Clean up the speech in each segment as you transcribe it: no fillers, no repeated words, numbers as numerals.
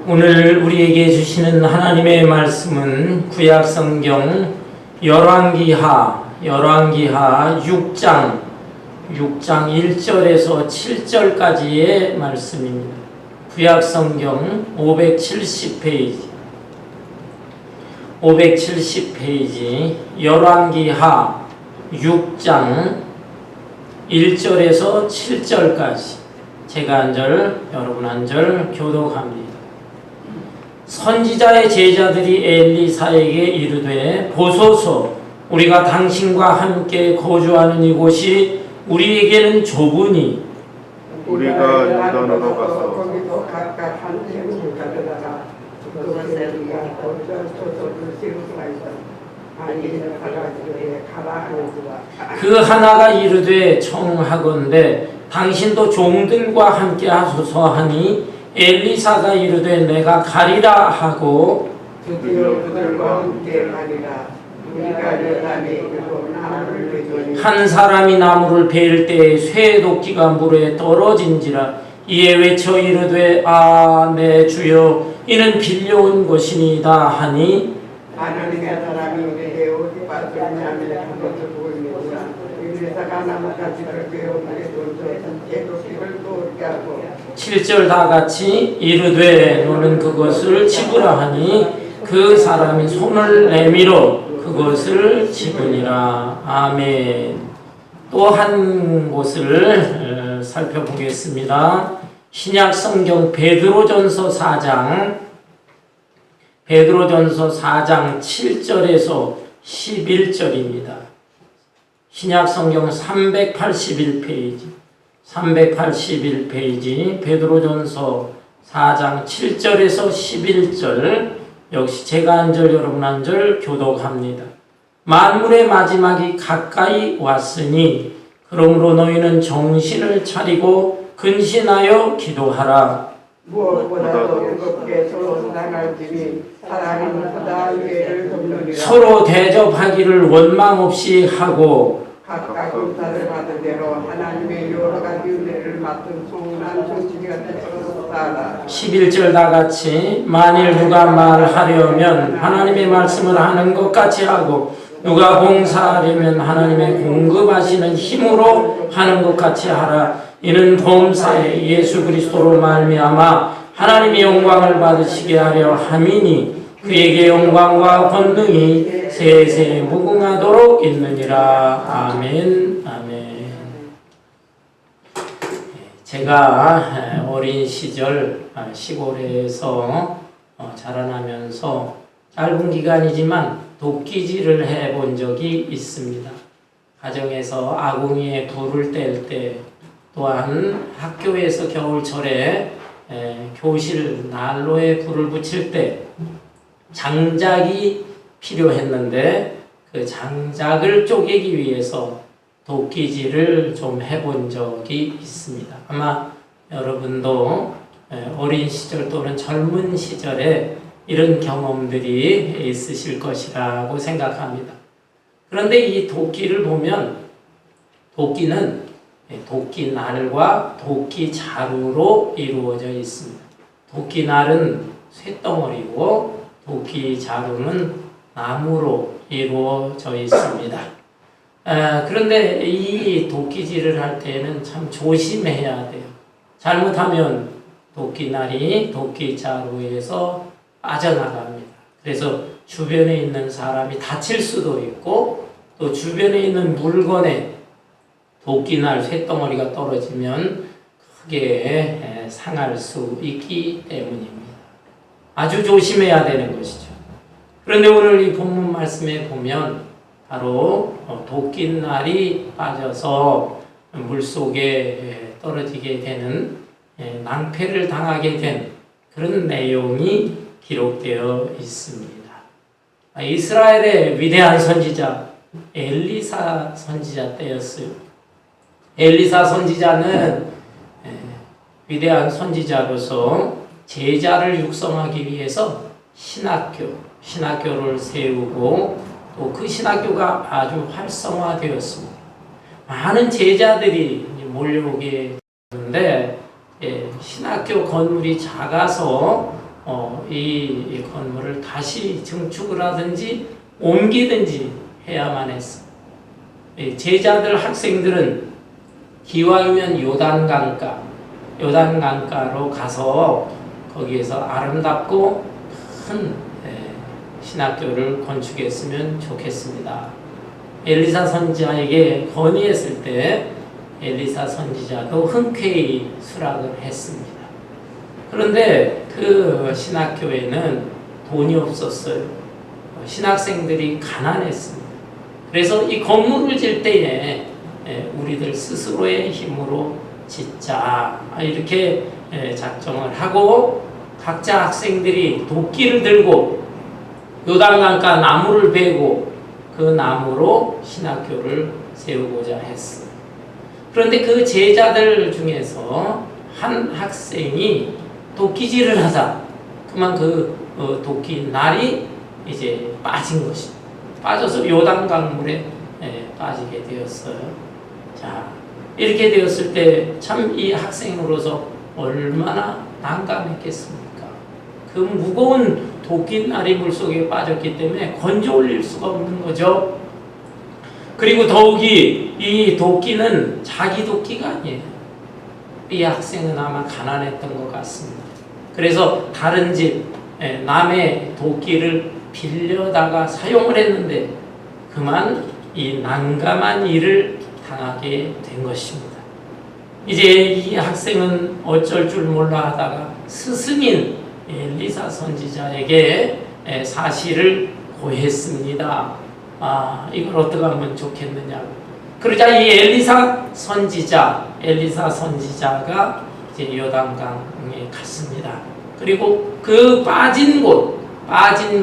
오늘 우리에게 주시는 하나님의 말씀은 구약성경 열왕기하 6장 1절에서 7절까지의 말씀입니다. 구약성경 570페이지 열왕기하 6장 1절에서 7절까지 제가 한 절, 여러분 한 절 교독합니다. 선지자의 제자들이 엘리사에게 이르되 보소서 우리가 당신과 함께 거주하는 이곳이 우리에게는 좁으니 우리가 요단으로 가서 거기도 각각 한 템을 가져다가 그것에 거주를 세울 수가 있다. 아니 가가지고 가라 하는지라. 그 하나가 이르되 청하건대 당신도 종들과 함께 하소서 하니 엘리사가 이르되 내가 가리라 하고 드디어 그들과 함께 가리라. 우리가 요단에 이르러 나무를 베더니 한 사람이 나무를 베일 때에 쇠도끼가 물에 떨어진지라. 이에 외쳐 이르되 아 내 주여 이는 빌려온 것이니이다 하니 하나님의 사람이 이르되 어디 빠졌냐며 그것을 보고 있느니라. 엘리사가 나뭇가지를 베어 물에 던져 쇠도끼를 떠오르게 하고 7절 다 같이 이르되 너는 그것을 집으라 하니 그 사람이 손을 내밀어 그것을 집으니라. 아멘. 또 한 곳을 살펴보겠습니다. 신약 성경 베드로전서 4장 7절에서 11절입니다. 신약 성경 381페이지 베드로전서 4장 7절에서 11절 역시 제가 한 절 여러분 한 절 교독합니다. 만물의 마지막이 가까이 왔으니 그러므로 너희는 정신을 차리고 근신하여 기도하라. 무엇보다도 뜨겁게 서로 사랑할지니 사랑은 보다 유해를 덮느니라. 서로 대접하기를 원망 없이 하고 각각 은사를 받은 대로 하나님의 여러 가지 은혜를 맡은 성난 정치가 되어서 살아. 11절 다 같이 만일 누가 말하려면 하나님의 말씀을 하는 것 같이 하고 누가 봉사하려면 하나님의 공급하시는 힘으로 하는 것 같이 하라. 이는 범사에 예수 그리스도로 말미암아 하나님의 영광을 받으시게 하려 함이니 그에게 영광과 권능이 세세 무궁하도록 있느니라. 아멘. 아멘. 제가 어린 시절 시골에서 자라나면서 짧은 기간이지만 도끼질을 해본 적이 있습니다. 가정에서 아궁이에 불을 뗄 때 또한 학교에서 겨울철에 교실 난로에 불을 붙일 때 장작이 필요했는데 그 장작을 쪼개기 위해서 도끼질을 좀 해본 적이 있습니다. 아마 여러분도 어린 시절 또는 젊은 시절에 이런 경험들이 있으실 것이라고 생각합니다. 그런데 이 도끼를 보면 도끼는 도끼날과 도끼자루로 이루어져 있습니다. 도끼날은 쇳덩어리고 도끼자루는 나무로 이루어져 있습니다. 그런데 이 도끼질을 할 때는 참 조심해야 돼요. 잘못하면 도끼날이 도끼자루에서 빠져나갑니다. 그래서 주변에 있는 사람이 다칠 수도 있고 또 주변에 있는 물건에 도끼날 쇳덩어리가 떨어지면 크게 상할 수 있기 때문입니다. 아주 조심해야 되는 것이죠. 그런데 오늘 이 본문 말씀에 보면 바로 도끼날이 빠져서 물속에 떨어지게 되는 낭패를 당하게 된 그런 내용이 기록되어 있습니다. 이스라엘의 위대한 선지자 엘리사 선지자 때였어요. 엘리사 선지자는 위대한 선지자로서 제자를 육성하기 위해서 신학교를 세우고 또 그 신학교가 아주 활성화되었습니다. 많은 제자들이 몰려오게 되는데 신학교 건물이 작아서 이 건물을 다시 증축을 하든지 옮기든지 해야만 했어. 제자들 학생들은 기왕이면 요단강가로 가서 거기에서 아름답고 큰 신학교를 건축했으면 좋겠습니다. 엘리사 선지자에게 건의했을 때 엘리사 선지자도 흔쾌히 수락을 했습니다. 그런데 그 신학교에는 돈이 없었어요. 신학생들이 가난했습니다. 그래서 이 건물을 질 때에 우리들 스스로의 힘으로 짓자 이렇게 작정을 하고 각자 학생들이 도끼를 들고 요단강가 나무를 베고 그 나무로 신학교를 세우고자 했어요. 그런데 그 제자들 중에서 한 학생이 도끼질을 하자 그만 그 도끼 날이 이제 빠진 것입니다. 빠져서 요단강물에 빠지게 되었어요. 자, 이렇게 되었을 때 참 이 학생으로서 얼마나 난감했겠습니까? 그 무거운 도끼날이 물속에 빠졌기 때문에 건져 올릴 수가 없는 거죠. 그리고 더욱이 이 도끼는 자기 도끼가 아니에요. 이 학생은 아마 가난했던 것 같습니다. 그래서 다른 집 남의 도끼를 빌려다가 사용을 했는데 그만 이 난감한 일을 당하게 된 것입니다. 이제 이 학생은 어쩔 줄 몰라 하다가 스승인 엘리사 선지자에게 사실을 고했습니다. 이걸 어떻게 하면 좋겠느냐고. 그러자 이 엘리사 선지자가 이제 요단강에 갔습니다. 그리고 그 빠진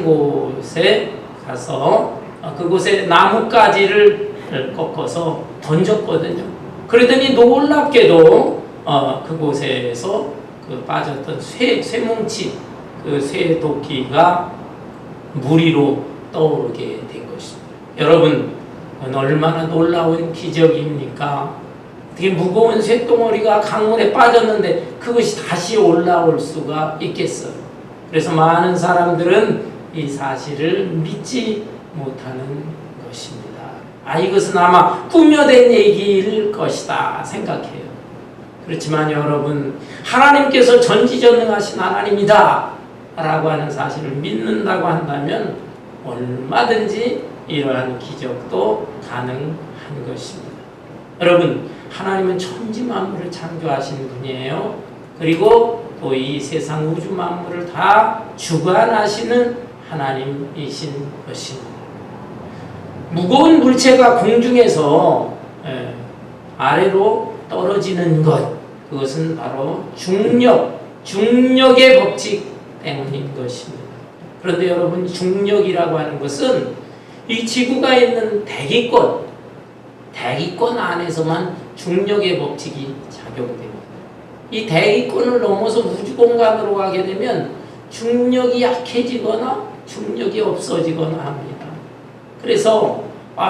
곳에 가서 그곳에 나뭇가지를 꺾어서 던졌거든요. 그러더니 놀랍게도 그곳에서 그 빠졌던 쇠뭉치, 그 쇠도끼가 물 위로 떠오르게 된 것입니다. 여러분, 얼마나 놀라운 기적입니까? 어떻게 무거운 쇠덩어리가 강물에 빠졌는데 그것이 다시 올라올 수가 있겠어요? 그래서 많은 사람들은 이 사실을 믿지 못하는 것입니다. 이것은 아마 꾸며낸 얘기일 것이다 생각해요. 그렇지만 여러분, 하나님께서 전지전능하신 하나님이다 라고 하는 사실을 믿는다고 한다면 얼마든지 이러한 기적도 가능한 것입니다. 여러분, 하나님은 천지 만물을 창조하신 분이에요. 그리고 또 이 세상 우주 만물을 다 주관하시는 하나님이신 것입니다. 무거운 물체가 공중에서 아래로 떨어지는 것, 그것은 바로 중력의 법칙 때문인 것입니다. 그런데 여러분, 중력이라고 하는 것은 이 지구가 있는 대기권 안에서만 중력의 법칙이 작용됩니다. 이 대기권을 넘어서 우주 공간으로 가게 되면 중력이 약해지거나 중력이 없어지거나 합니다. 그래서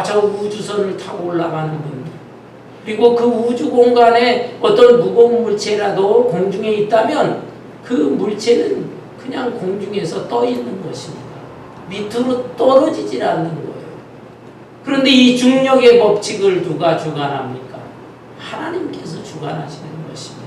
저 우주선을 타고 올라가는 분, 그리고 그 우주 공간에 어떤 무거운 물체라도 공중에 있다면 그 물체는 그냥 공중에서 떠 있는 것입니다. 밑으로 떨어지질 않는 거예요. 그런데 이 중력의 법칙을 누가 주관합니까? 하나님께서 주관하시는 것입니다.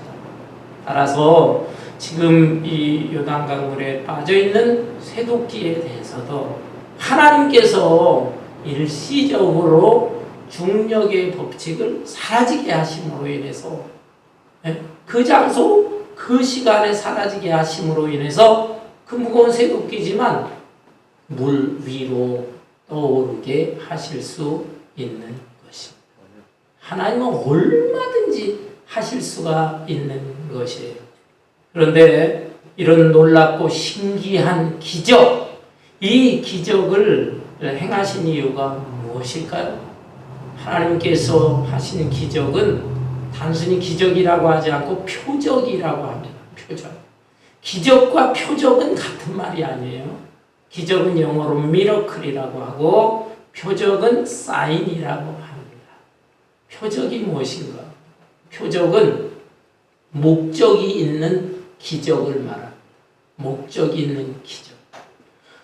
따라서 지금 이 요단강물에 빠져있는 쇠도끼에 대해서도 하나님께서 일시적으로 중력의 법칙을 사라지게 하심으로 인해서 그 장소, 그 시간에 사라지게 하심으로 인해서 그 무거운 쇠도끼지만 물 위로 떠오르게 하실 수 있는 것입니다. 하나님은 얼마든지 하실 수가 있는 것이에요. 그런데 이런 놀랍고 신기한 기적, 이 기적을 행하신 이유가 무엇일까요? 하나님께서 하신 기적은 단순히 기적이라고 하지 않고 표적이라고 합니다. 표적. 기적과 표적은 같은 말이 아니에요. 기적은 영어로 미러클이라고 하고 표적은 사인이라고 합니다. 표적이 무엇인가? 표적은 목적이 있는 기적을 말합니다. 목적이 있는 기적.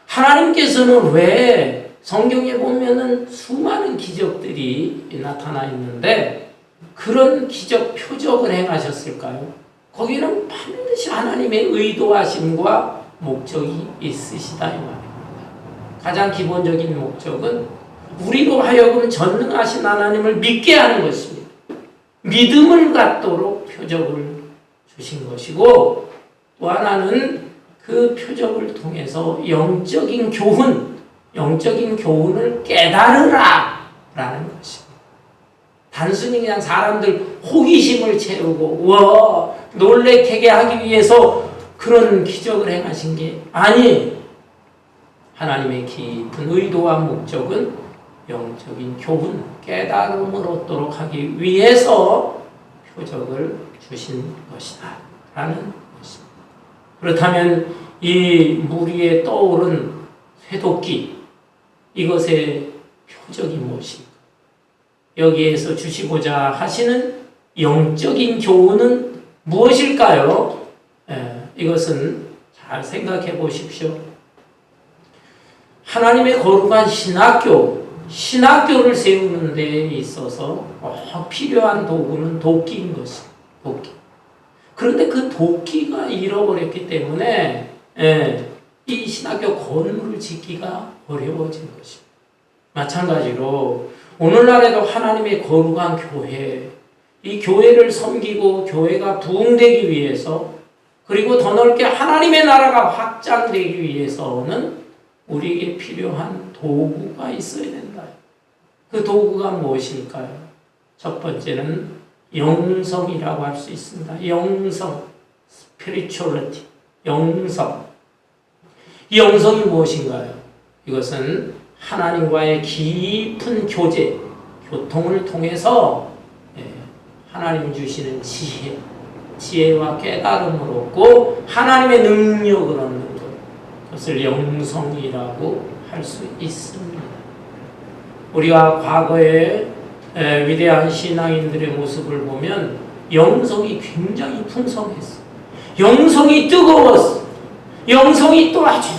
하나님께서는 왜 성경에 보면은 수많은 기적들이 나타나 있는데 그런 기적 표적을 행하셨을까요? 거기는 반드시 하나님의 의도하심과 목적이 있으시다 이 말입니다. 가장 기본적인 목적은 우리로 하여금 전능하신 하나님을 믿게 하는 것입니다. 믿음을 갖도록 표적을 주신 것이고 또 하나는 그 표적을 통해서 영적인 교훈을 깨달으라 라는 것입니다. 단순히 그냥 사람들 호기심을 채우고 와 놀래게 하기 위해서 그런 기적을 행하신 게 아니, 하나님의 깊은 의도와 목적은 영적인 교훈, 깨달음을 얻도록 하기 위해서 표적을 주신 것이다 라는 것입니다. 그렇다면 이 물 위에 떠오른 쇠도끼, 이것의 표적이 무엇입니까? 여기에서 주시고자 하시는 영적인 교훈은 무엇일까요? 이것은 잘 생각해 보십시오. 하나님의 거룩한 신학교를 세우는 데 있어서 필요한 도구는 도끼인 것입니다. 도끼. 그런데 그 도끼가 잃어버렸기 때문에 이 신학교 건물을 짓기가 어려워진 것입니다. 마찬가지로 오늘날에도 하나님의 거룩한 교회, 이 교회를 섬기고 교회가 부흥되기 위해서 그리고 더 넓게 하나님의 나라가 확장되기 위해서는 우리에게 필요한 도구가 있어야 된다. 그 도구가 무엇일까요? 첫 번째는 영성이라고 할 수 있습니다. 영성, spirituality, 영성. 이 영성이 무엇인가요? 이것은 하나님과의 깊은 교통을 통해서 하나님 주시는 지혜와 깨달음을 얻고 하나님의 능력을 얻는 것, 그것을 영성이라고 할 수 있습니다. 우리가 과거에 위대한 신앙인들의 모습을 보면 영성이 굉장히 풍성했어. 영성이 뜨거웠어. 영성이 또 아주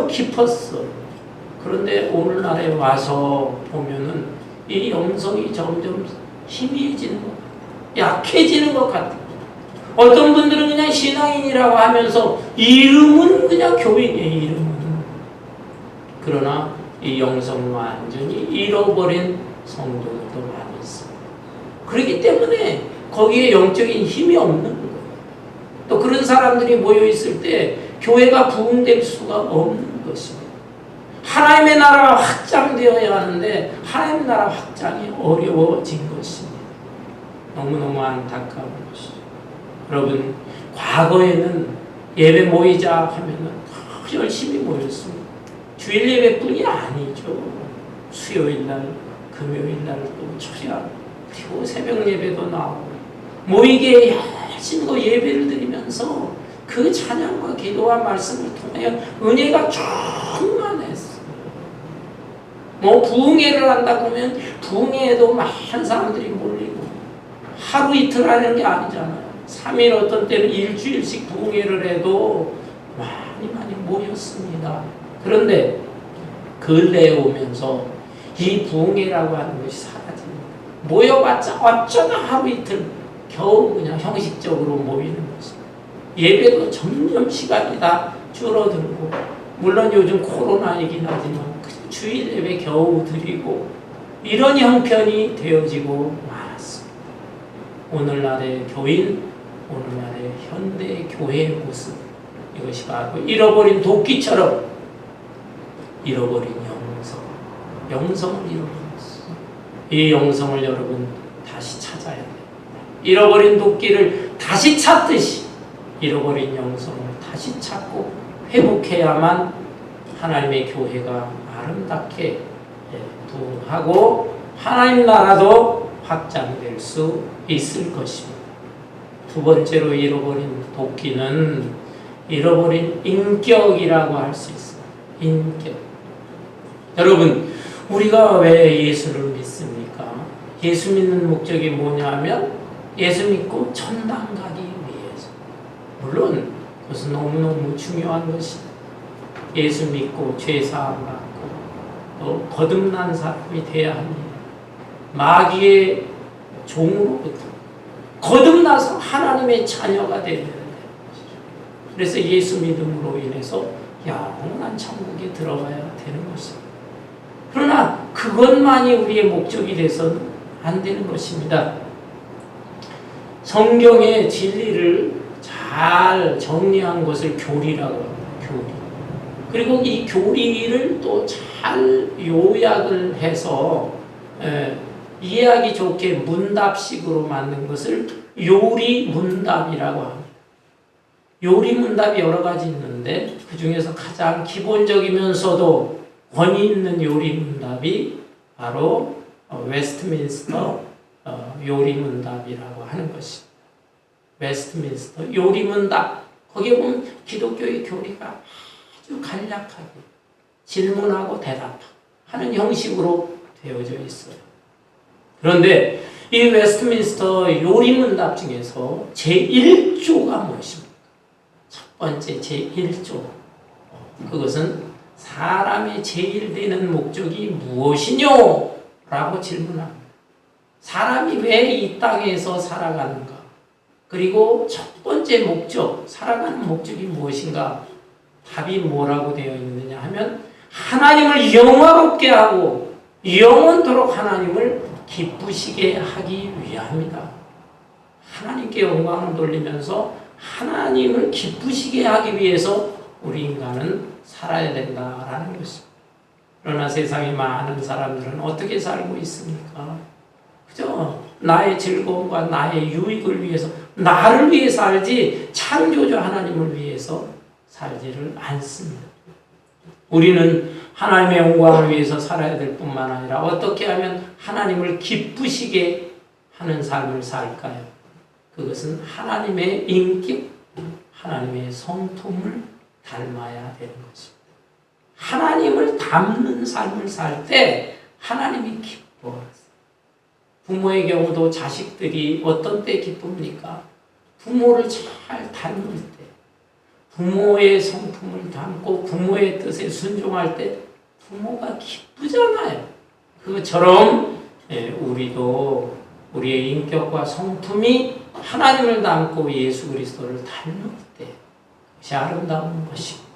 깊었어. 그런데 오늘날에 와서 보면은 이 영성이 점점 희미해지는 것 같아. 약해지는 것 같아. 어떤 분들은 그냥 신앙인이라고 하면서 이름은 그냥 교인이에요. 이름은. 그러나 이 영성을 완전히 잃어버린 성도들도 많이 있습니다. 그렇기 때문에 거기에 영적인 힘이 없는 거예요. 또 그런 사람들이 모여 있을 때 교회가 부흥될 수가 없는 것입니다. 하나님의 나라가 확장되어야 하는데 하나님의 나라 확장이 어려워진 것입니다. 너무너무 안타까운 것이죠. 여러분, 과거에는 예배 모이자 하면은 열심히 모였습니다. 주일 예배뿐이 아니죠. 수요일날, 금요일날 또 초야, 그리고 새벽 예배도 나오고 모이게 열심히 예배를 드리면서 그 찬양과 기도와 말씀을 통하여 은혜가 충만했어요. 부흥회를 한다고 하면 부흥회에도 많은 사람들이 몰리고 하루 이틀 하는 게 아니잖아요. 3일 어떤 때는 일주일씩 부흥회를 해도 많이 모였습니다. 그런데 근래에 오면서 이 부흥회라고 하는 것이 사라집니다. 모여봤자 어쩌다 하루 이틀 겨우 그냥 형식적으로 모이는 것입니다. 예배도 점점 시간이 다 줄어들고, 물론 요즘 코로나이긴 하지만 주일 예배 겨우 드리고 이런 형편이 되어지고 말았습니다. 오늘날의 교인, 오늘날의 현대 교회의 모습, 이것이 바로 잃어버린 도끼처럼 잃어버린 영성을 잃어버렸어요. 이 영성을 여러분 다시 찾아야 돼요. 잃어버린 도끼를 다시 찾듯이 잃어버린 영성을 다시 찾고 회복해야만 하나님의 교회가 아름답게 부흥하고 하나님 나라도 확장될 수 있을 것입니다. 두 번째로 잃어버린 도끼는 잃어버린 인격이라고 할 수 있습니다. 인격. 여러분, 우리가 왜 예수를 믿습니까? 예수 믿는 목적이 뭐냐면 예수 믿고 천당 가기 위해서. 물론 그것은 너무너무 중요한 것이다. 예수 믿고 죄사함 받고 또 거듭난 사람이 되어야 합니다. 마귀의 종으로부터 거듭나서 하나님의 자녀가 되어야 되는데, 그래서 예수 믿음으로 인해서 영원한 천국에 들어가야 되는 것입니다. 그러나 그것만이 우리의 목적이 돼서는 안 되는 것입니다. 성경의 진리를 잘 정리한 것을 교리라고 합니다. 교리. 그리고 이 교리를 또 잘 요약을 해서 이해하기 좋게 문답식으로 만든 것을 요리문답이라고 합니다. 요리문답이 여러 가지 있는데 그 중에서 가장 기본적이면서도 권위 있는 요리문답이 바로 웨스트민스터 요리문답이라고 하는 것입니다. 웨스트민스터 요리문답. 거기에 보면 기독교의 교리가 아주 간략하게 질문하고 대답하는 형식으로 되어져 있어요. 그런데 이 웨스트민스터 요리문답 중에서 제1조가 무엇입니까? 첫 번째 제1조. 그것은 사람의 제일 되는 목적이 무엇이뇨? 라고 질문합니다. 사람이 왜 이 땅에서 살아가는가? 그리고 첫 번째 목적, 살아가는 목적이 무엇인가? 답이 뭐라고 되어 있느냐 하면 하나님을 영화롭게 하고 영원토록 하나님을 기쁘시게 하기 위함이다. 하나님께 영광을 돌리면서 하나님을 기쁘시게 하기 위해서 우리 인간은 살아야 된다라는 것입니다. 그러나 세상에 많은 사람들은 어떻게 살고 있습니까? 그죠? 나의 즐거움과 나의 유익을 위해서, 나를 위해 살지 창조주 하나님을 위해서 살지를 않습니다. 우리는 하나님의 영광을 위해서 살아야 될 뿐만 아니라 어떻게 하면 하나님을 기쁘시게 하는 삶을 살까요? 그것은 하나님의 인격, 하나님의 성품을 닮아야 되는 것입니다. 하나님을 닮는 삶을 살 때 하나님이 기뻐하세요. 부모의 경우도 자식들이 어떤 때 기쁩니까? 부모를 잘 닮을 때, 부모의 성품을 담고 부모의 뜻에 순종할 때 부모가 기쁘잖아요. 그것처럼 우리도 우리의 인격과 성품이 하나님을 닮고 예수 그리스도를 닮을 때 그것이 아름다운 것입니다.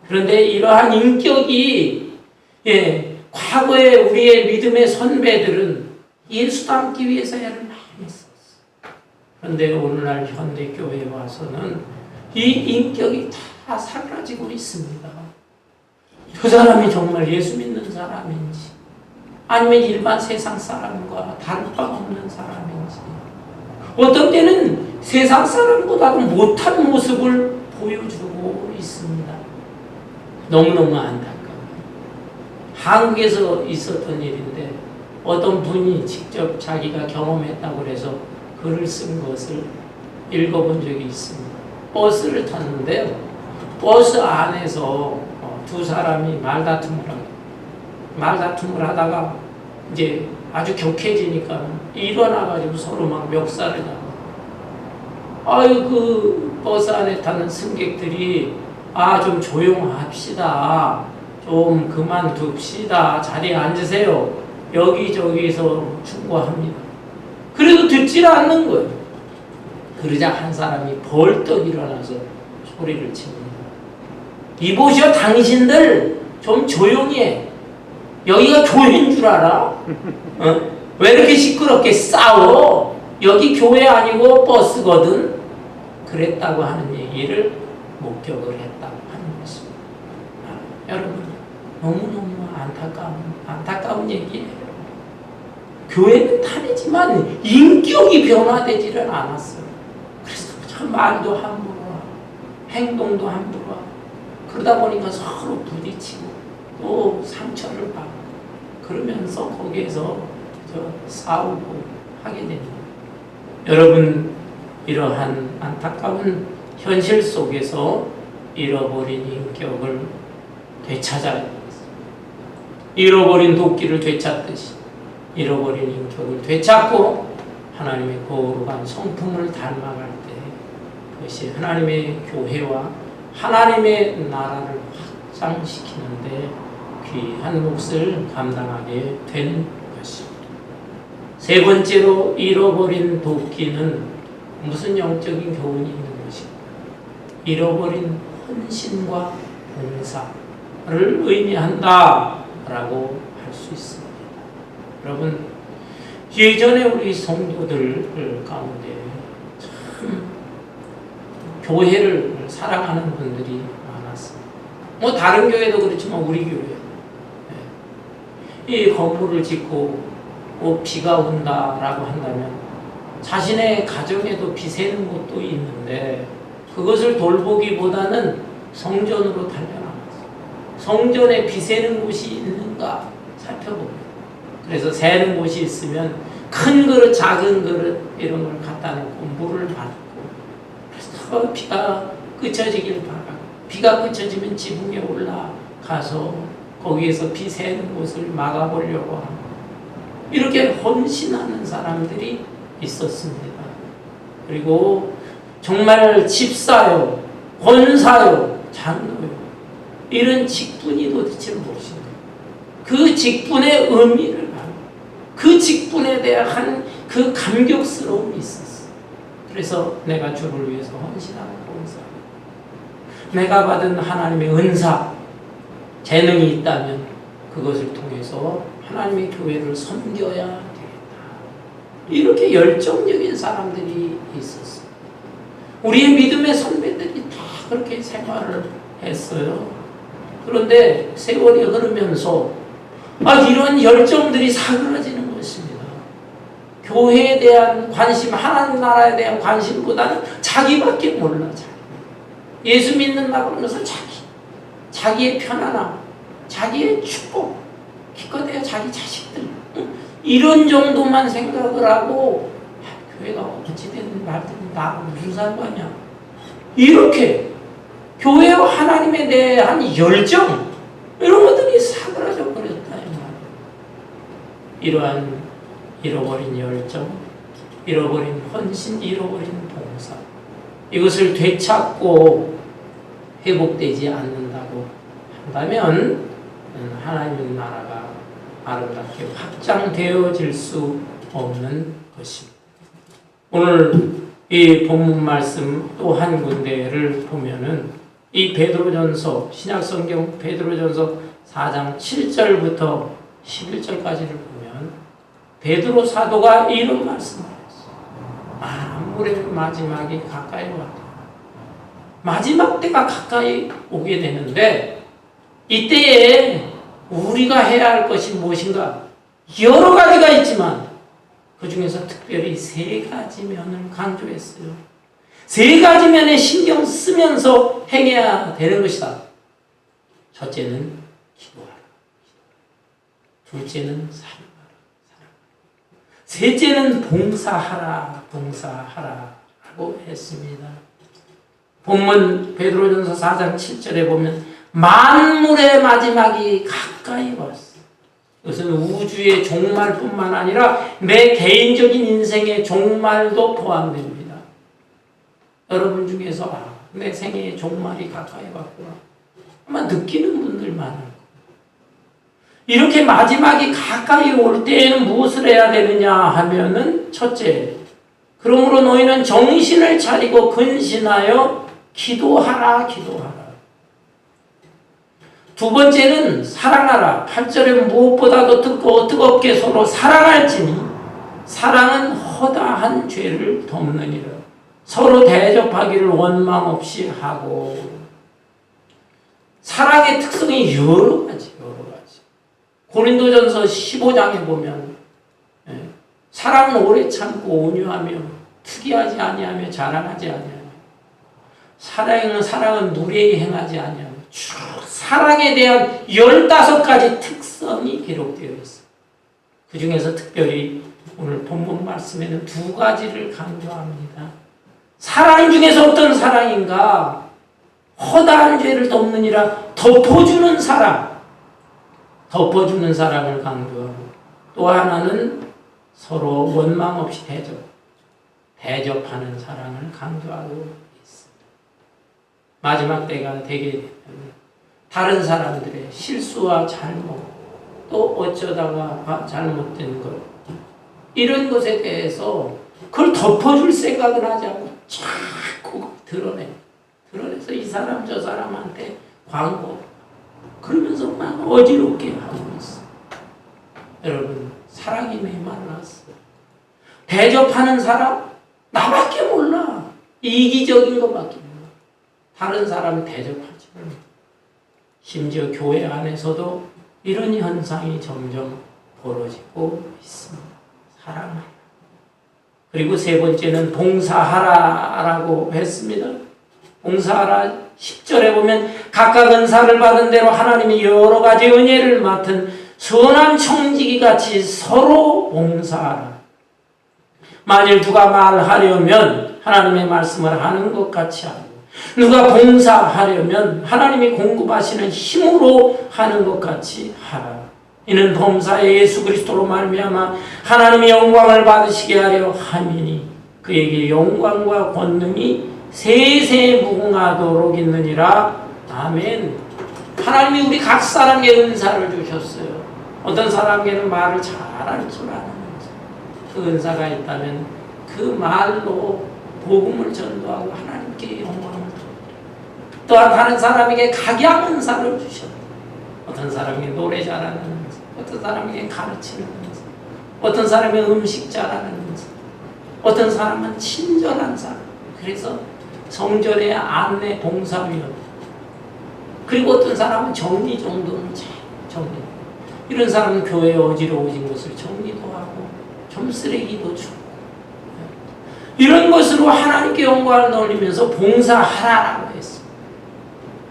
그런데 이러한 인격이 과거에 우리의 믿음의 선배들은 예수 닮기 위해서 애를 많이 썼어요. 그런데 오늘날 현대교회에 와서는 이 인격이 다 사라지고 있습니다. 그 사람이 정말 예수 믿는 사람인지 아니면 일반 세상 사람과 다를 바 없는 사람인지, 어떤 때는 세상 사람보다도 못한 모습을 보여주고 있습니다. 너무너무 안타까워요. 한국에서 있었던 일인데 어떤 분이 직접 자기가 경험했다고 해서 글을 쓴 것을 읽어본 적이 있습니다. 버스를 탔는데요. 버스 안에서 두 사람이 말다툼을 하다가 이제 아주 격해지니까 일어나가지고 서로 막 멱살을 잡고, 그 버스 안에 타는 승객들이 좀 조용합시다, 좀 그만둡시다, 자리에 앉으세요, 여기저기서 충고합니다. 그래도 듣질 않는 거예요. 그러자 한 사람이 벌떡 일어나서 소리를 칩니다. 이보시오, 당신들 좀 조용히 해. 여기가 교회인 줄 알아? 왜 이렇게 시끄럽게 싸워? 여기 교회 아니고 버스거든. 그랬다고 하는 얘기를 목격을 했다고 하는 것입니다. 여러분, 너무너무 안타까운 얘기예요. 교회는 다니지만 인격이 변화되지를 않았어요. 그래서 참 말도 함부로 하고 행동도 함부로 하고 그러다 보니까 서로 부딪히고 또 상처를 받고 그러면서 거기에서 싸우고 하게 됩니다. 여러분, 이러한 안타까운 현실 속에서 잃어버린 인격을 되찾아야 됩니다. 잃어버린 도끼를 되찾듯이 잃어버린 인격을 되찾고 하나님의 거룩한 성품을 닮아갈 때 그것이 하나님의 교회와 하나님의 나라를 확장시키는데 귀한 몫을 감당하게 되는 것입니다. 세 번째로 잃어버린 도끼는 무슨 영적인 교훈이 있는 것입니까? 잃어버린 헌신과 봉사를 의미한다라고 할 수 있습니다. 여러분, 예전에 우리 성도들 가운데 참 교회를 사랑하는 분들이 많았습니다. 뭐 다른 교회도 그렇지만 우리 교회 이 건물을 짓고 비가 온다라고 한다면 자신의 가정에도 비 새는 곳도 있는데 그것을 돌보기보다는 성전으로 달려나가서 성전에 비 새는 곳이 있는가 살펴봅니다. 그래서 새는 곳이 있으면 큰 그릇, 작은 그릇 이런 걸 갖다 놓고 물을 받고 그래서 비가 그쳐지길 바라고 비가 그쳐지면 지붕에 올라가서 거기에서 비 새는 곳을 막아보려고 합니다. 이렇게 헌신하는 사람들이 있었습니다. 그리고 정말 집사요, 권사요, 장로요 이런 직분이 도대체 무엇인가? 그 직분의 의미를 알고 그 직분에 대한 그 감격스러움이 있었어. 그래서 내가 주를 위해서 헌신하고 봉사, 내가 받은 하나님의 은사, 재능이 있다면 그것을 통해서 하나님의 교회를 섬겨야 되겠다. 이렇게 열정적인 사람들이 있었어요. 우리의 믿음의 선배들이 다 그렇게 생활을 했어요. 그런데 세월이 흐르면서 이런 열정들이 사그라지는 것입니다. 교회에 대한 관심, 하나님 나라에 대한 관심보다는 자기밖에 몰라. 예수 믿는다 그러면서 자기의 편안함, 자기의 축복, 기껏해야 자기 자식들 이런 정도만 생각을 하고 교회가 어찌되든 말든 나하고 무슨 상관이야. 이렇게 교회와 하나님에 대한 열정 이런 것들이 사그라져 버렸다. 이러한 잃어버린 열정, 잃어버린 헌신, 잃어버린 봉사 이것을 되찾고 회복되지 않는다고 한다면 하나님의 나라가 아름답게 확장되어질 수 없는 것입니다. 오늘 이 본문 말씀 또 한 군데를 보면은 이 베드로전서 신약성경 베드로전서 4장 7절부터 11절까지를 보면 베드로 사도가 이런 말씀을 했어요. 아무래도 마지막이 가까이 왔다. 마지막 때가 가까이 오게 되는데 이때에 우리가 해야 할 것이 무엇인가? 여러 가지가 있지만 그 중에서 특별히 세 가지 면을 강조했어요. 세 가지 면에 신경 쓰면서 행해야 되는 것이다. 첫째는 기도하라. 둘째는 사랑하라. 셋째는 봉사하라. 봉사하라라고 했습니다. 본문 베드로전서 4장 7절에 보면 만물의 마지막이 가까이 왔어. 이것은 우주의 종말뿐만 아니라 내 개인적인 인생의 종말도 포함됩니다. 여러분 중에서 내 생애의 종말이 가까이 왔구나 아마 느끼는 분들 많을 거예요. 이렇게 마지막이 가까이 올 때에는 무엇을 해야 되느냐 하면은 첫째, 그러므로 너희는 정신을 차리고 근신하여 기도하라. 두 번째는 사랑하라. 8절에 무엇보다도 뜨겁게 서로 사랑할지니 사랑은 허다한 죄를 덮느니라. 서로 대접하기를 원망 없이 하고. 사랑의 특성이 여러 가지. 고린도전서 15장에 보면 사랑은 오래 참고 온유하며 투기하지 아니하며 자랑하지 아니하며 사랑은 무례히 행하지 아니하며 쭉 사랑에 대한 15가지 특성이 기록되어 있어요. 그 중에서 특별히 오늘 본문 말씀에는 두 가지를 강조합니다. 사랑 중에서 어떤 사랑인가? 허다한 죄를 덮느니라. 덮어주는 사랑을 강조하고, 또 하나는 서로 원망 없이 대접하는 사랑을 강조하고 있습니다. 마지막 때가 되게 되면 다른 사람들의 실수와 잘못, 또 어쩌다가 잘못된 것, 이런 것에 대해서 그걸 덮어줄 생각을 하지 않고 자꾸 드러내서 이 사람 저 사람한테 광고 그러면서 막 어지럽게 하고 있어. 여러분, 사랑이 메말랐어. 대접하는 사람 나밖에 몰라. 이기적인 것밖에 몰라. 다른 사람 대접하지 않아. 심지어 교회 안에서도 이런 현상이 점점 벌어지고 있습니다. 사랑하라. 그리고 세 번째는 봉사하라라고 했습니다. 봉사하라 10절에 보면 각각 은사를 받은 대로 하나님이 여러 가지 은혜를 맡은 선한 청지기 같이 서로 봉사하라. 만일 누가 말하려면 하나님의 말씀을 하는 것 같이 하고, 누가 봉사하려면 하나님이 공급하시는 힘으로 하는 것 같이 하라. 이는 범사에 예수 그리스도로 말미암아 하나님의 영광을 받으시게 하려 함이니 그에게 영광과 권능이 세세 무궁하도록 있느니라. 아멘. 하나님이 우리 각 사람에게 은사를 주셨어요. 어떤 사람에게는 말을 잘할 줄 아는 은사, 그 은사가 있다면 그 말로 복음을 전도하고 하나님께 영광을 돌립니다. 또한 다른 사람에게 각양 은사를 주셨다. 어떤 사람에게 노래 잘하는 은사, 어떤 사람에게 가르치는 은사, 어떤 사람에게 음식 잘하는 은사, 어떤 사람은 친절한 사람, 그래서 성전의 안내 봉사위원, 그리고 어떤 사람은 정리 정도는 잘 정리. 이런 사람은 교회에 어지러워진 것을 정리도 하고 좀 쓰레기도 주고, 이런 것으로 하나님께 영광을 돌리면서 봉사하라라고 했어.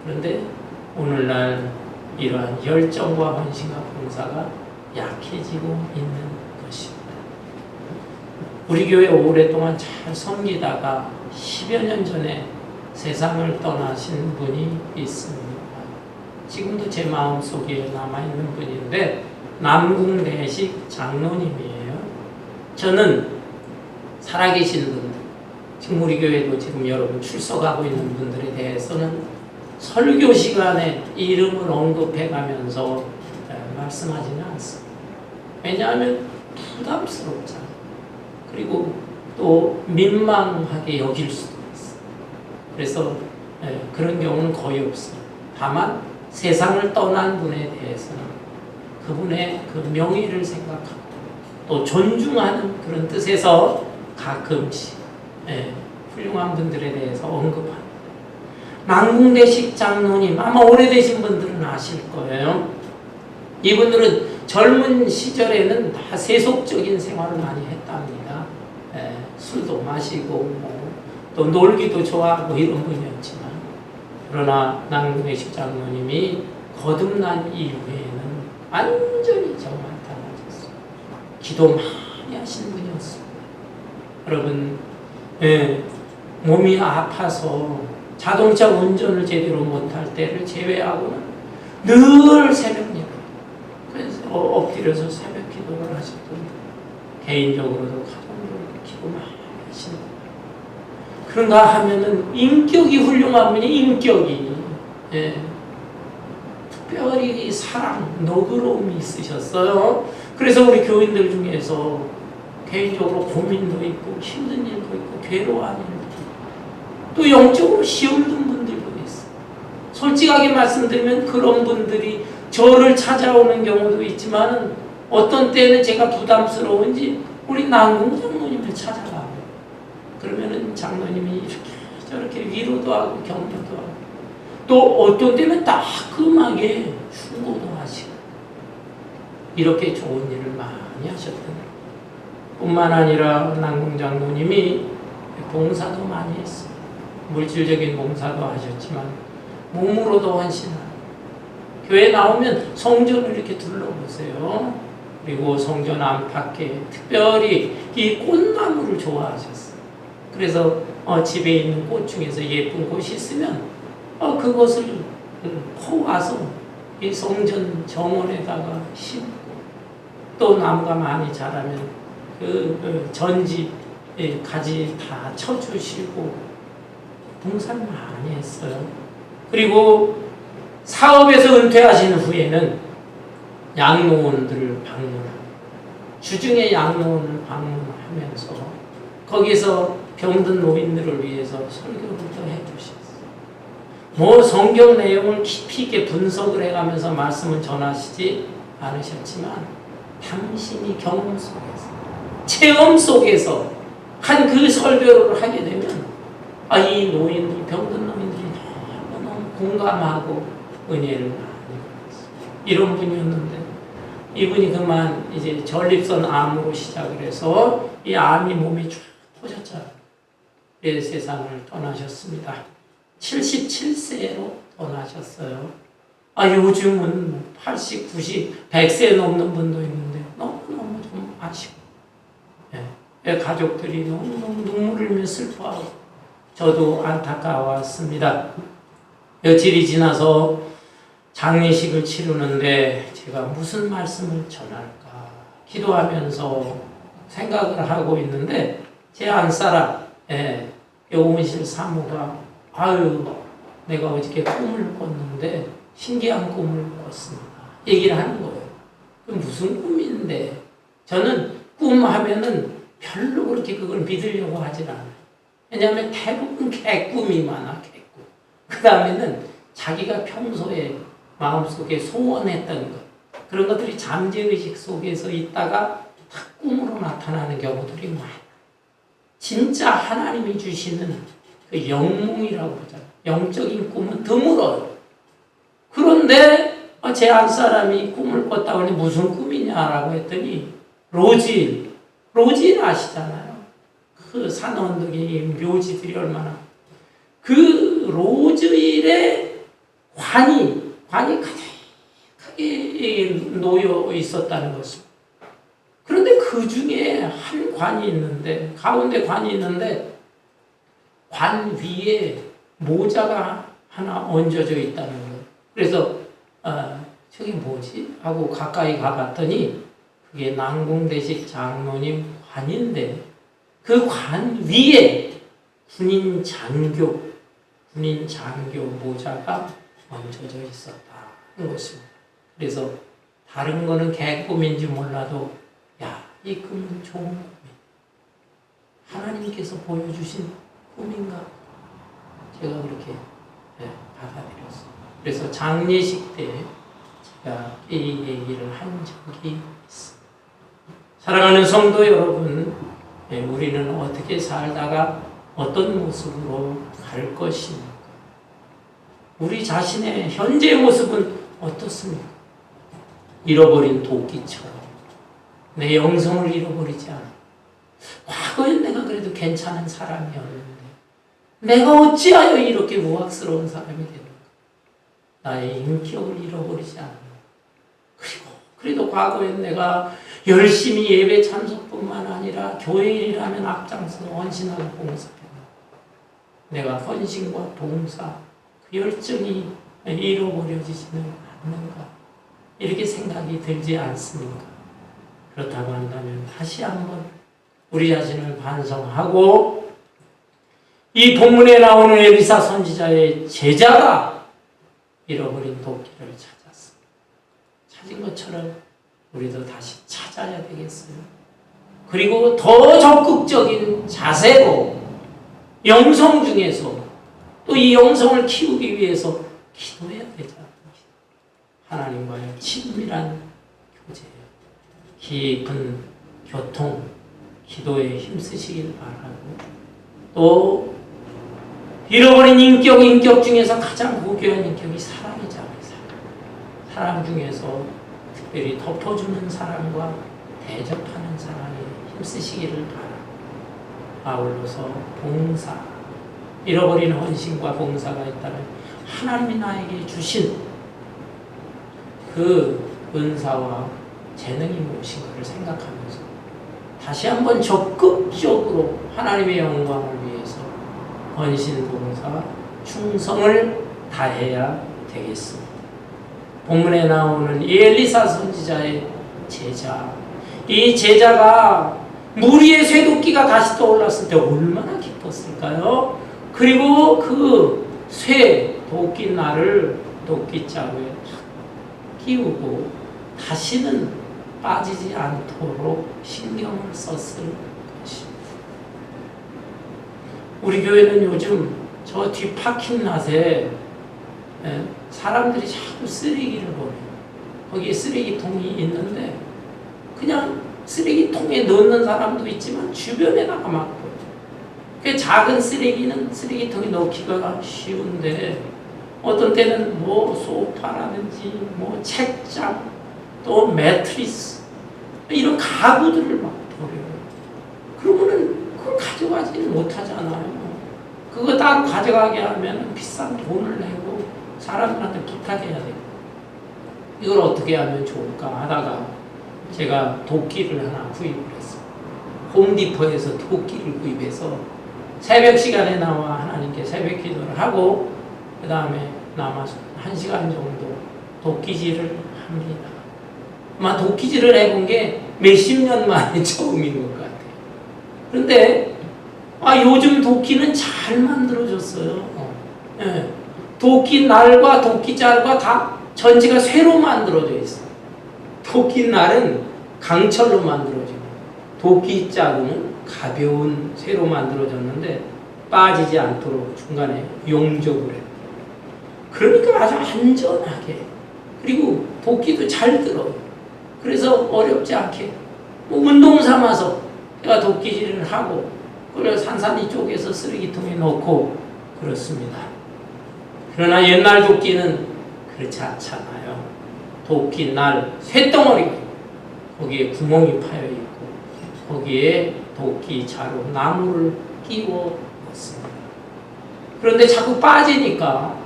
그런데 오늘날 이러한 열정과 헌신과 봉사가 약해지고 있는 것입니다. 우리 교회 오랫동안 잘 섬기다가 10여 년 전에 세상을 떠나신 분이 있습니다. 지금도 제 마음속에 남아있는 분인데 남궁대식 장로님이에요. 저는 살아계신 분들, 지금 우리 교회도 지금 여러분 출석하고 있는 분들에 대해서는 설교 시간에 이름을 언급해가면서 말씀하지는 않습니다. 왜냐하면 부담스럽잖아요. 그리고 또 민망하게 여길 수도 있어요. 그래서 그런 경우는 거의 없어요. 다만 세상을 떠난 분에 대해서는 그분의 그 명예를 생각하고 또 존중하는 그런 뜻에서 가끔씩 훌륭한 분들에 대해서 언급합니다. 남궁대식 장로님, 아마 오래되신 분들은 아실 거예요. 이분들은 젊은 시절에는 다 세속적인 생활을 많이 했답니다. 술도 마시고 또 놀기도 좋아하고 이런 분이었지만, 그러나 남궁대식 장로님이 거듭난 이후에는 완전히 정말 달라졌어요. 기도 많이 하시는 분이었습니다. 여러분, 몸이 아파서 자동차 운전을 제대로 못할 때를 제외하고는 늘 새벽 예배, 그래서 엎드려서 새벽 기도를 하셨던, 개인적으로도 가정적으로 기도 많이 하시는. 그런가 하면은 인격이 훌륭한 분이 인격이 특별히 사랑, 너그러움이 있으셨어요. 그래서 우리 교인들 중에서 개인적으로 고민도 있고 힘든 일도 있고 괴로워하는 일도 있고 또 영적으로 시험든 분들도 있어요. 솔직하게 말씀드리면 그런 분들이 저를 찾아오는 경우도 있지만 어떤 때는 제가 부담스러운지 우리 남궁 장로님을 찾아가고, 그러면은 장로님이 이렇게 저렇게 위로도 하고 격려도 하고, 또 어떤 때는 따끔하게 충고도 하시고, 이렇게 좋은 일을 많이 하셨던 뿐만 아니라 남궁 장로님이 봉사도 많이 했어요. 물질적인 봉사도 하셨지만 몸으로도 헌신하고, 교회 나오면 성전을 이렇게 둘러보세요. 그리고 성전 안팎에 특별히 이 꽃나무를 좋아하셨어요. 그래서 집에 있는 꽃 중에서 예쁜 꽃이 있으면 그것을 퍼와서 이 성전 정원에다가 심고, 또 나무가 많이 자라면 그 전지 가지 다 쳐주시고, 봉사를 많이 했어요. 그리고 사업에서 은퇴하신 후에는 양로원들을 방문하고 주중에 양로원을 방문하면서 거기서 병든 노인들을 위해서 설교부터 해주셨어요. 뭐 성경 내용을 깊이 있게 분석을 해가면서 말씀을 전하시지 않으셨지만 당신이 경험 속에서 체험 속에서 한 그 설교를 하게 되면 이 노인들, 병든 노인들이 너무너무 공감하고 은혜를 많이 받았어요. 이런 분이었는데 이분이 그만 이제 전립선 암으로 시작을 해서 이 암이 몸에 쫙 퍼졌잖아요. 그래서 세상을 떠나셨습니다. 77세로 떠나셨어요. 요즘은 80, 90, 100세 넘는 분도 있는데 너무너무 좀 아쉽고 가족들이 너무너무 눈물을 흘리며 슬퍼하고 저도 안타까웠습니다. 며칠이 지나서 장례식을 치르는데 제가 무슨 말씀을 전할까 기도하면서 생각을 하고 있는데 제 안사람 여우문실 사모가 내가 어저께 꿈을 꿨는데 신기한 꿈을 꿨습니다. 얘기를 하는 거예요. 무슨 꿈인데 저는 꿈하면은 별로 그렇게 그걸 믿으려고 하진 않아요. 왜냐하면 대부분 개꿈이 많아. 개꿈. 그 다음에는 자기가 평소에 마음속에 소원했던 것 그런 것들이 잠재의식 속에서 있다가 다 꿈으로 나타나는 경우들이 많아요. 진짜 하나님이 주시는 그 영몽이라고 하잖아요. 영적인 꿈은 드물어요. 그런데 제 안사람이 꿈을 꿨다고 하니 무슨 꿈이냐라고 했더니 로지일 아시잖아요. 그 산 언덕에 묘지들이 얼마나 그 로즈일의 관이 가득하게 놓여 있었다는 것입니다. 그런데 그 중에 한 관이 있는데 가운데 관이 있는데 관 위에 모자가 하나 얹어져 있다는 거예요. 그래서 저게 뭐지? 하고 가까이 가봤더니 그게 난공대식 장로님 관인데 그 관 위에 군인 장교 모자가 얹어져 있었다는 것입니다. 그래서 다른 거는 개꿈인지 몰라도 이 꿈은 좋은 꿈이야. 하나님께서 보여주신 꿈인가? 제가 그렇게 받아들였어요. 그래서 장례식 때 제가 이 얘기를 한 적이 있습니다. 사랑하는 성도 여러분, 우리는 어떻게 살다가 어떤 모습으로 갈 것입니까? 우리 자신의 현재 모습은 어떻습니까? 잃어버린 도끼처럼 내 영성을 잃어버리지 않아. 과거엔 내가 그래도 괜찮은 사람이었는데 내가 어찌하여 이렇게 우악스러운 사람이 되는가? 나의 인격을 잃어버리지 않아. 그래도 과거엔 내가 열심히 예배 참석뿐만 아니라 교회 일이라면 앞장서 헌신하고 봉사했는데 내가 헌신과 봉사 그 열정이 잃어버려지지는 않는가? 이렇게 생각이 들지 않습니까? 그렇다고 한다면 다시 한번 우리 자신을 반성하고 이 본문에 나오는 엘리사 선지자의 제자가 잃어버린 도끼를 찾았습니다. 찾은 것처럼 우리도 다시 찾아야 되겠어요. 그리고 더 적극적인 자세로 영성 중에서 또 이 영성을 키우기 위해서 기도해야 되지 않습니까? 하나님과의 친밀한 교제예요. 깊은 교통, 기도에 힘쓰시길 바라고 또 잃어버린 인격 중에서 가장 고귀한 인격이 사랑이잖아요. 사람 중에서 특별히 덮어주는 사람과 대접하는 사람이 힘쓰시기를 바라고 아울러서 봉사, 잃어버린 헌신과 봉사가 있다면 하나님이 나에게 주신 그 은사와 재능이 무엇인가를 생각하면서 다시 한번 적극적으로 하나님의 영광을 위해서 헌신, 봉사, 충성을 다해야 되겠습니다. 본문에 나오는 이 엘리사 선지자의 제자, 이 제자가 물 위에 쇠도끼가 다시 떠올랐을 때 얼마나 기뻤을까요? 그리고 그 도끼날을 도끼자루에 끼우고 다시는 빠지지 않도록 신경을 썼을 것입니다. 우리 교회는 요즘 저 뒤 파킹랏에 사람들이 자꾸 쓰레기를 버려요. 거기에 쓰레기통이 있는데 그냥 쓰레기통에 넣는 사람도 있지만 주변에다가 막 버려요. 그 작은 쓰레기는 쓰레기통에 넣기가 쉬운데 어떤 때는 뭐 소파라든지 뭐 책장 또 매트리스 이런 가구들을 막 버려요. 그러면은 그걸 가져가지는 못하잖아요. 그거 따로 가져가게 하면 비싼 돈을 내고 사람들한테 부탁해야 돼요. 이걸 어떻게 하면 좋을까 하다가 제가 도끼를 하나 구입을 했어요. 홈디포에서 도끼를 구입해서 새벽 시간에 나와 하나님께 새벽 기도를 하고 그 다음에 남아서 1시간 정도 도끼질을 합니다. 아마 도끼질을 해본 게 몇십 년 만에 처음인 것 같아요. 그런데 요즘 도끼는 잘 만들어졌어요. 예. 도끼날과 도끼자루가 다 전체가 쇠로 만들어져 있어요. 도끼날은 강철로 만들어지고 도끼자루는 가벼운 쇠로 만들어졌는데 빠지지 않도록 중간에 용접을 해요. 그러니까 아주 안전하게 그리고 도끼도 잘 들어요. 그래서 어렵지 않게 뭐 운동 삼아서 제가 도끼질을 하고 그걸 산산이 쪼개서 쓰레기통에 넣고 그렇습니다. 그러나 옛날 도끼는 그렇지 않잖아요. 도끼날 쇳덩어리가 있고 거기에 구멍이 파여 있고 거기에 도끼 자루 나무를 끼워 넣습니다. 그런데 자꾸 빠지니까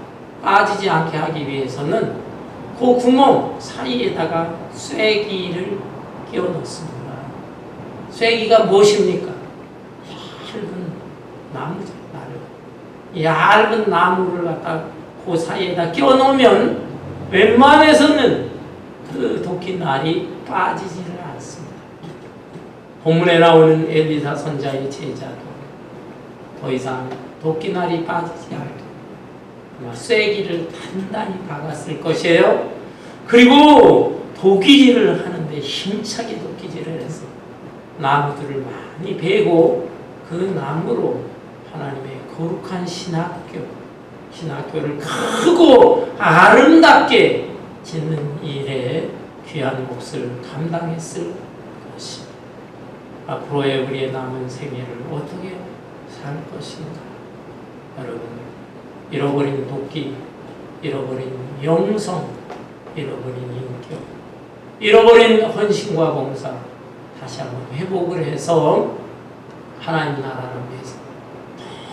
빠지지 않게 하기 위해서는 그 구멍 사이에다가 쐐기를 끼워 넣습니다. 쐐기가 무엇입니까? 얇은 나무죠. 얇은 나무를 갖다 그 사이에다 끼워 놓으면 웬만해서는 그 도끼날이 빠지지를 않습니다. 본문에 나오는 엘리사 선자의 제자도 더 이상 도끼날이 빠지지 않도록 아마 쐐기를 단단히 박았을 것이에요. 그리고 도끼질을 하는데 힘차게 도끼질을 해서 나무들을 많이 베고 그 나무로 하나님의 거룩한 신학교를 크고 아름답게 짓는 일에 귀한 몫을 감당했을 것입니다. 앞으로의 우리의 남은 생애를 어떻게 살 것인가? 여러분, 잃어버린 도끼, 잃어버린 영성, 잃어버린 인격, 잃어버린 헌신과 봉사 다시 한번 회복을 해서 하나님 나라를 위해서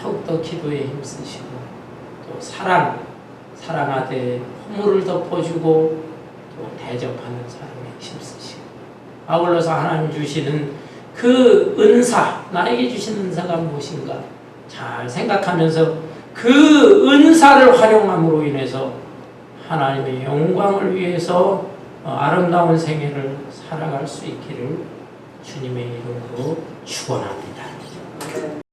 더욱더 기도에 힘쓰시고 또 사랑하되 허물을 덮어주고 또 대접하는 사람에 힘쓰시고 아울러서 하나님 주시는 그 은사, 나에게 주신 은사가 무엇인가 잘 생각하면서 그 은사를 활용함으로 인해서 하나님의 영광을 위해서 아름다운 생애를 살아갈 수 있기를 주님의 이름으로 축원합니다.